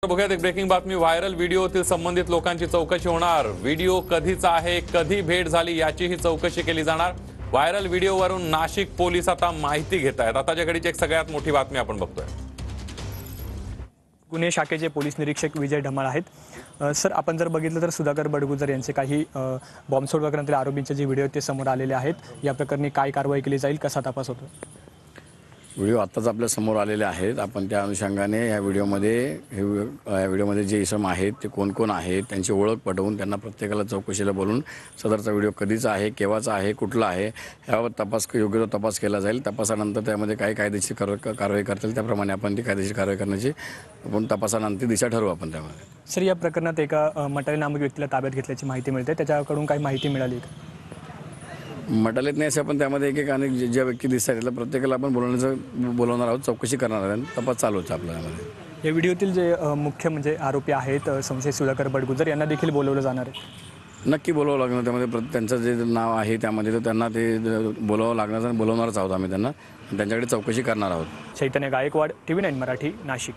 बघूयात एक ब्रेकिंग बातमी। व्हायरल व्हिडिओतील संबंधित लोकांची चौकशी होणार। व्हिडिओ कधीचा आहे, कधी भेट झाली याचीही चौकशी केली जाणार। व्हायरल व्हिडिओवरून नाशिक पोलीस आता माहिती घेत आहेत। आताच्या घडीची एक सगळ्यात मोठी बातमी आपण बघतोय। गुन्हे शाखेचे पोलीस निरीक्षक विजय ढमाळ आहेत। सर, आपण जर बघितलं तर सुधाकर बडगुजर यांचे काही बॉम्बस्फोट प्रकरणातील आरोपींचे जे व्हिडिओ ते समोर आलेले आहेत। या प्रकरणी काय कारवाई केली जाईल, कसा तपास होतो? व्हिडिओ आत्ताच आपल्या समोर आलेले आहेत। आपण त्या अनुषंगाने या व्हिडिओमध्ये जे इसम आहेत ते कोण कोण आहेत त्यांची ओळख पटवून त्यांना प्रत्येकाला चौकशीला बोलून सदरचा व्हिडिओ कधीचा आहे, केव्हाचा आहे, कुठला आहे यावर योग्य तपास केला जाईल। तपासानंतर त्यामध्ये काय कायदेशीर कारवाई करतील त्याप्रमाणे आपण ती कायदेशीर कारवाई करण्याची आपण तपासानंतर दिशा ठरवू आपण त्यामध्ये। सर, या प्रकरणात एका मटाले नामक व्यक्तीला ताब्यात घेतल्याची माहिती मिळते, त्याच्याकडून काही माहिती मिळाली का? मटालेत नाही असं, पण त्यामध्ये एक अनेक ज्या व्यक्ती दिसतात त्याला प्रत्येकाला आपण बोलवणार आहोत, चौकशी करणार आहोत, तपास चालू होता आपल्यामध्ये। या व्हिडिओतील जे मुख्य म्हणजे आरोपी आहेत संशयित सुधाकर बडगुजर यांना देखील बोलवलं जाणार आहे? नक्की बोलावं लागणार। त्यामध्ये त्यांचं जे नाव आहे त्यामध्ये तर त्यांना ते बोलावं लागणार आणि बोलवणारच आहोत आम्ही त्यांना, त्यांच्याकडे चौकशी करणार आहोत। चैतन्य गायकवाड, TV9 मराठी, नाशिक।